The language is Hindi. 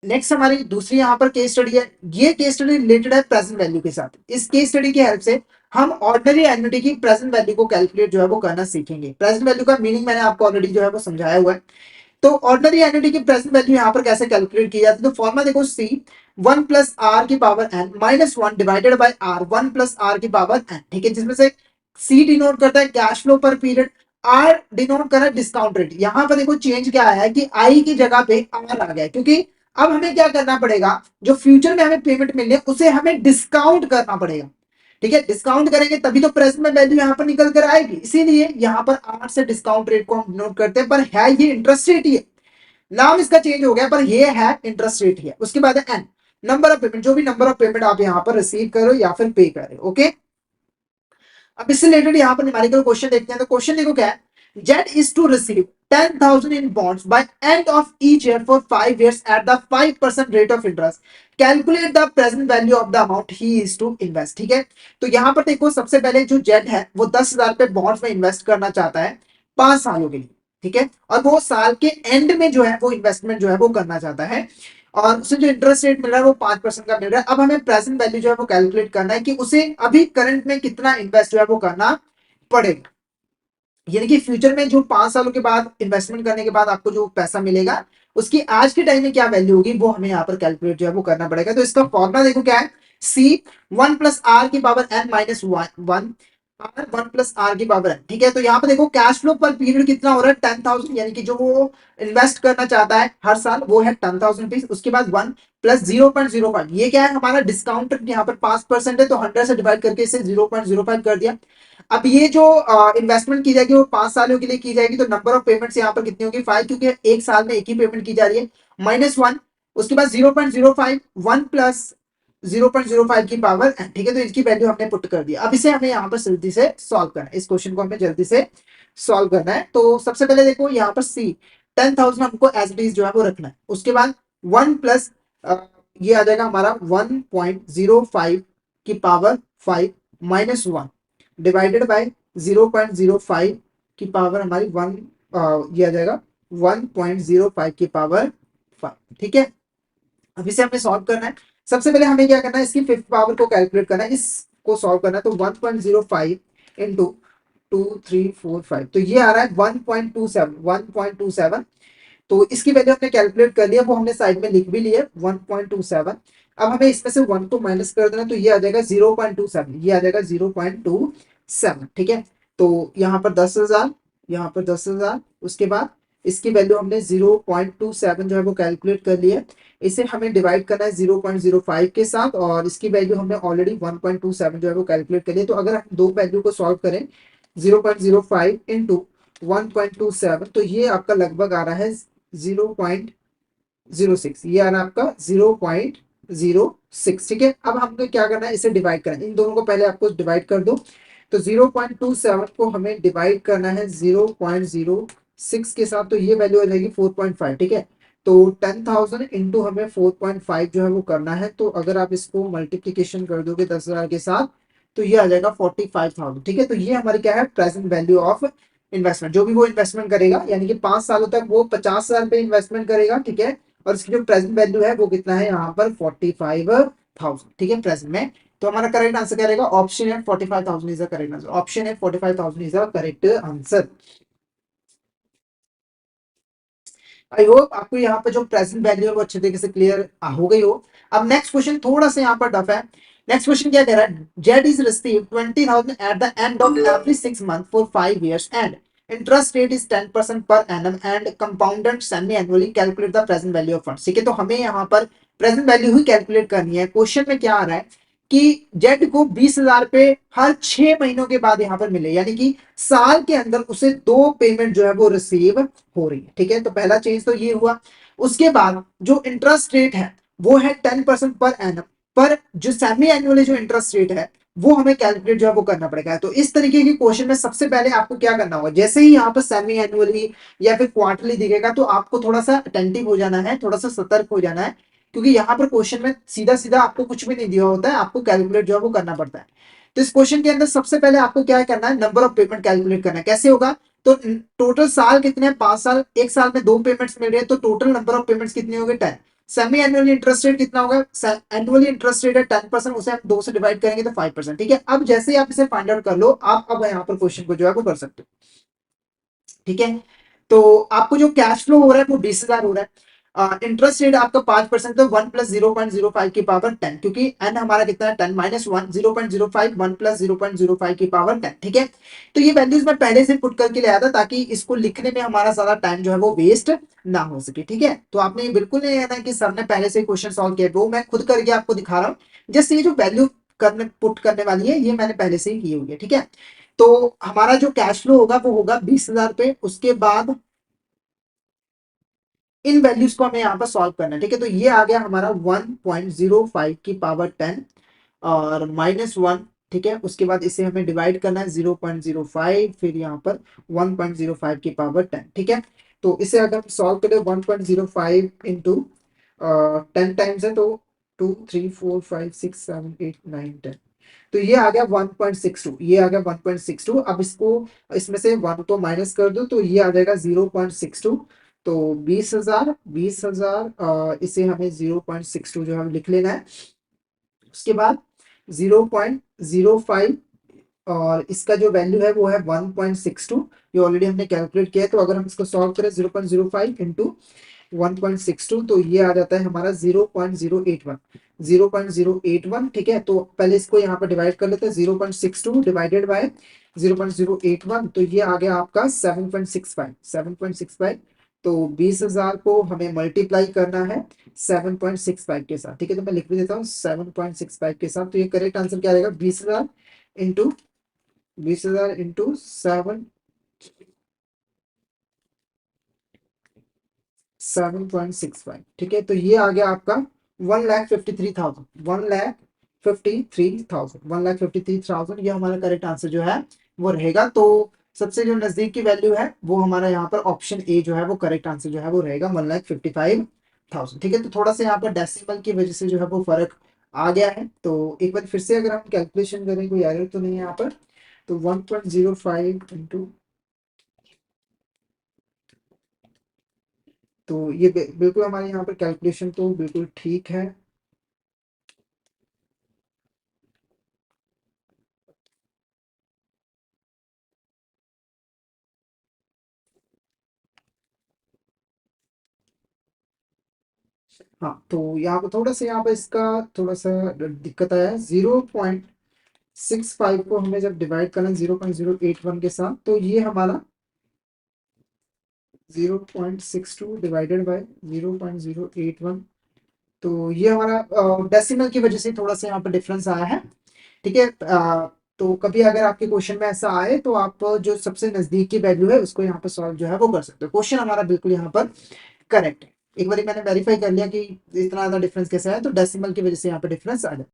नेक्स्ट हमारी दूसरी यहाँ पर केस स्टडी है। ये केस स्टडी रिलेटेड है प्रेजेंट वैल्यू के साथ। इस केस स्टडी की हेल्प से हम ऑर्डिनरी एन्युटी की प्रेजेंट वैल्यू को कैलकुलेट जो है वो करना सीखेंगे। प्रेजेंट वैल्यू का मीनिंग मैंने आपको ऑलरेडी जो है वो समझाया हुआ है। तो ऑर्डिनरी एन्युटी की प्रेजेंट वैल्यू यहाँ पर कैसे कैलकुलेट की जाती है, तो फॉर्मुला देखो, सी 1+r⁻n -1 divided by r 1+r⁻n, ठीक है, जिसमें से सी डिनोट करता है कैश फ्लो पर पीरियड, आर डिनोट कर रहा है डिस्काउंट रेट। यहां पर देखो चेंज क्या आया है कि आई की जगह पे आर आ गया, क्योंकि अब हमें क्या करना पड़ेगा, जो फ्यूचर में हमें पेमेंट मिलनी है उसे हमें डिस्काउंट करना पड़ेगा। ठीक है, डिस्काउंट करेंगे तभी तो प्रेजेंट में वैल्यू यहाँ पर निकल कर आएगी, इसीलिए यहाँ पर 8 से डिस्काउंट रेट को हम नोट करते हैं, पर है ये इंटरेस्ट रेट ही है, नाम इसका चेंज हो गया पर ये है इंटरेस्ट रेट ही है। उसके बाद है एन, नंबर ऑफ पेमेंट, जो भी नंबर ऑफ पेमेंट आप यहाँ पर रिसीव करो या फिर पे करो। ओके, अब इससे रिलेटेड यहाँ पर न्यूमेरिकल क्वेश्चन देखते हैं। तो क्वेश्चन देखो क्या है, jet is to receive 10,000 in bonds by end of each year for 5 years at the 5% rate of interest. Calculate the present value of the amount he is to invest. ठीक है, तो यहाँ पर देखो सबसे पहले जो जेट है वो 10,000 पे बॉन्ड्स में इन्वेस्ट करना चाहता है 5 सालों के लिए। ठीक है, और वो साल के एंड में जो है वो इन्वेस्टमेंट जो है वो करना चाहता है, और उसे जो इंटरेस्ट रेट मिल रहा है वो 5% का मिल रहा है। अब हमें प्रेजेंट वैल्यू जो है वो कैलकुलेट करना है कि उसे अभी करंट में कितना इन्वेस्ट जो है वो करना पड़ेगा, यानी कि फ्यूचर में जो 5 सालों के बाद इन्वेस्टमेंट करने के बाद आपको जो पैसा मिलेगा उसकी आज के टाइम में क्या वैल्यू होगी वो हमें यहाँ पर कैलकुलेट जो है वो करना पड़ेगा। तो इसका फॉर्मुला देखो क्या है, सी 1+r⁻n-1 आर 1+r⁻n। ठीक है, तो यहाँ पे देखो कैश फ्लो पर पीरियड कितना हो रहा है 10,000, यानी कि जो वो इन्वेस्ट करना चाहता है हर साल वो है 10,000 रुपीज। उसके बाद 1 प्लस 0.05, ये क्या है हमारा डिस्काउंट, यहाँ पर 5% है तो 100 से डिवाइड करके इसे 0.05 कर दिया। अब ये जो इन्वेस्टमेंट की जाएगी वो 5 सालों के लिए की जाएगी, तो नंबर ऑफ पेमेंट्स यहाँ पर कितनी होगी 5, क्योंकि एक साल में एक ही पेमेंट की जा रही है, -1। उसके बाद 0.05, 1 प्लस 0.05 की पावर, ठीक है, तो इसकी वैल्यू हमने पुट कर दी। अब इसे हमें यहाँ पर जल्दी से सॉल्व करना है, इस क्वेश्चन को हमें जल्दी से सॉल्व करना है। तो सबसे पहले देखो यहाँ पर सी 10,000 हमको एज इट इज जो है वो रखना है। उसके बाद 1 प्लस ये आ जाएगा हमारा 1.05 की पावर 5 -1 डिवाइडेड बाय 0.05 की पावर हमारी 1, ये आ जाएगा 1.05 की पावर 5। ठीक है, अब इसे हमें सॉल्व करना है। सबसे पहले हमें क्या करना है, इसकी फिफ्थ पावर को कैलकुलेट करना है, इसको सॉल्व करना है। तो 1.05 इंटू 2345, तो ये आ रहा है 1.27। तो इसकी वैल्यू हमने कैलकुलेट कर लिया, वो हमने साइड में लिख भी लिया 1.27। अब हमें इसमें से 1 को माइनस कर देना, तो ये आ जाएगा 0.27, ये आ जाएगा 0.27। ठीक है, तो यहाँ पर 10,000, यहाँ पर 10,000, उसके बाद इसकी वैल्यू हमने 0.27 जो है वो कैलकुलेट कर लिया है। इसे हमें डिवाइड करना है 0.05 के साथ, और इसकी वैल्यू हमने ऑलरेडी 1.27 जो है वो कैलकुलेट कर लिया। तो अगर हम दो वैल्यू को सॉल्व करें 0.05 इंटू 1.27, तो ये आपका लगभग आ रहा है 0.06, ये आ रहा है आपका 0.06। ठीक है, अब हमको क्या करना है, इसे डिवाइड करना है, इन दोनों को पहले आपको डिवाइड कर दो। तो 0.27 को हमें डिवाइड करना है 0.06 के साथ, तो ये वैल्यू आ जाएगी 4.5। ठीक है, तो 10,000 इंटू हमें 4.5 जो है वो करना है। तो अगर आप इसको मल्टीप्लीकेशन कर दोगे 10,000 के साथ तो ये आ जाएगा 45,000। ठीक है, तो ये हमारी क्या है प्रेजेंट वैल्यू ऑफ इन्वेस्टमेंट। जो भी वो इन्वेस्टमेंट करेगा, यानी कि 5 सालों तक वो 50,000 पे इन्वेस्टमेंट करेगा। ठीक है, और इसकी जो प्रेजेंट वैल्यू है वो कितना है यहाँ पर 45,000। ठीक है, प्रेजेंट में। तो हमारा करेक्ट आंसर क्या रहेगा, ऑप्शन है 45,000 is the correct answer. Option है 45,000 is the correct answer. I hope आपको यहाँ पर जो प्रेजेंट वैल्यू है वो अच्छे तरीके से क्लियर हो गई हो। अब नेक्स्ट क्वेश्चन थोड़ा सा यहाँ पर टफ है। नेक्स्ट क्वेश्चन क्या कह रहा है, Z is receive 20,000 at the end of every 6 month for 5 years and interest rate is 10% per annum and compounded semi annually, calculate the present value of funds. ठीक है, तो हमें यहाँ पर प्रेजेंट वैल्यू ही कैलकुलेट करनी है। क्वेश्चन में क्या आ रहा है कि जेड को 20,000 पे हर 6 महीनों के बाद यहाँ पर मिले, यानी कि साल के अंदर उसे 2 पेमेंट जो है वो रिसीव हो रही है। ठीक है, तो पहला चेंज तो ये हुआ। उसके बाद जो इंटरेस्ट रेट है वो है 10% पर एनम, पर जो सेमी एनुअली जो इंटरेस्ट रेट है वो हमें कैलकुलेट जो है वो करना पड़ेगा। तो इस तरीके के क्वेश्चन में सबसे पहले आपको क्या करना होगा, जैसे ही यहाँ पर सेमी एनुअली या फिर क्वार्टरली दिखेगा तो आपको थोड़ा सा अटेंटिव हो जाना है, थोड़ा सा सतर्क हो जाना है, क्योंकि यहाँ पर क्वेश्चन में सीधा सीधा आपको कुछ भी नहीं दिया होता है, आपको कैलकुलेट जो है वो करना पड़ता है। तो इस क्वेश्चन के अंदर सबसे पहले आपको क्या करना है, नंबर ऑफ पेमेंट कैलकुलेट करना है। कैसे होगा, तो टोटल साल कितने हैं, 5 साल, एक साल में 2 पेमेंट्स मिल रहे हैं, तो टोटल नंबर ऑफ पेमेंट्स कितनी होगी 10। सेमी एनुअली इंटरेस्ट रेट कितना होगा, एनुअली इंटरेस्ट रेट है 10%, उसे हम 2 से डिवाइड करेंगे तो 5%। ठीक है, अब जैसे ही आप इसे फाइंड आउट कर लो, आप अब यहाँ पर क्वेश्चन को जो है वो कर सकते हो। ठीक है, तो आपको जो कैश फ्लो हो रहा है वो 20,000 हो रहा है। इंटरेस्ट रेट आपका 5%, तो 1 + 0.05 की पावर 10, क्योंकि एन हमारा कितना है 10 -1, 0.05, 1 + 0.05 की पावर 10। ठीक है, तो ये वैल्यूज मैं पहले से पुट करके ले आया था, ताकि इसको लिखने में हमारा ज्यादा टाइम जो है वो वेस्ट ना हो सके। ठीक है, तो आपने ये बिल्कुल नहीं कहना कि सर ने पहले से क्वेश्चन सॉल्व किया, वो मैं खुद करके आपको दिखा रहा हूँ। जस्ट ये जो वैल्यू करने पुट करने वाली है, ये मैंने पहले से ही की हुई है। ठीक है, तो हमारा जो कैश फ्लो होगा वो होगा 20,000 पे। उसके बाद इन वैल्यूज को हमें यहाँ पर सॉल्व करना है। ठीक है, तो ये आ गया हमारा 1.05 की पावर 10 और -1। ठीक है, उसके बाद इसे हमें डिवाइड करना है 0.05, फिर यहाँ पर 1.05 की पावर 10। ठीक है, तो इसे अगर हम सॉल्व करें 1.05 इंटू 10 टाइम्स है, तो 2 3 4 5 6 7 8 9 10, तो ये आ गया 1.62, ये आ गया 1.62। अब इसको, इसमें से 1 तो माइनस कर दो, तो ये आ जाएगा 0.62। तो 20,000 इसे हमें 0.62 जो हम लिख लेना है। उसके बाद 0.05 और इसका जो वैल्यू है वो है 1.62, ये ऑलरेडी हमने कैलकुलेट किया है। तो अगर हम इसको सॉल्व करें 0.05 इंटू 1.62, तो ये आ जाता है हमारा 0.081, 0.081। ठीक है, तो पहले इसको यहाँ पर डिवाइड कर लेते हैं, 0.62 डिवाइडेड बाय 0.081, तो ये आ गया आपका 7.65, 7.65। तो 20,000 को हमें मल्टीप्लाई करना है 7.65 के साथ। ठीक है, तो मैं लिख भी देता हूँ 7.65 के साथ। तो ये करेक्ट आंसर क्या रहेगा, 20,000 इंटू 7, 7.65। ठीक है, तो ये आ गया आपका 1,53,000, 1,53,000, 1,53,000, ये हमारा करेक्ट आंसर जो है वो रहेगा। तो सबसे जो नजदीक की वैल्यू है वो हमारा यहाँ पर ऑप्शन ए जो है वो करेक्ट आंसर जो है वो रहेगा 1,55,000। ठीक है, तो थोड़ा सा यहाँ पर डेसिमल की वजह से जो है वो फर्क आ गया है। तो एक बार फिर से अगर हम कैलकुलेशन करें, कोई एरर तो नहीं है यहाँ पर। तो 1.05 इंटू, तो ये बिल्कुल हमारे यहाँ पर कैलकुलेशन तो बिल्कुल ठीक है। हाँ, तो यहाँ पर थोड़ा सा, यहाँ पर इसका थोड़ा सा दिक्कत आया है। 0.65 को हमें जब डिवाइड करना है 0.081 के साथ, तो ये हमारा 0.62 डिवाइडेड बाय 0.081, तो ये हमारा डेसिमल की वजह से थोड़ा सा यहाँ पर डिफरेंस आया है। ठीक है, तो कभी अगर आपके क्वेश्चन में ऐसा आए, तो आप जो सबसे नजदीक की वैल्यू है उसको यहाँ पर सॉल्व जो है वो कर सकते हो। क्वेश्चन हमारा बिल्कुल यहाँ पर करेक्ट है। एक बार मैंने वेरीफाई कर लिया कि इतना ज्यादा डिफरेंस कैसे आया, तो डेसिमल की वजह से यहाँ पे डिफरेंस आ जाए।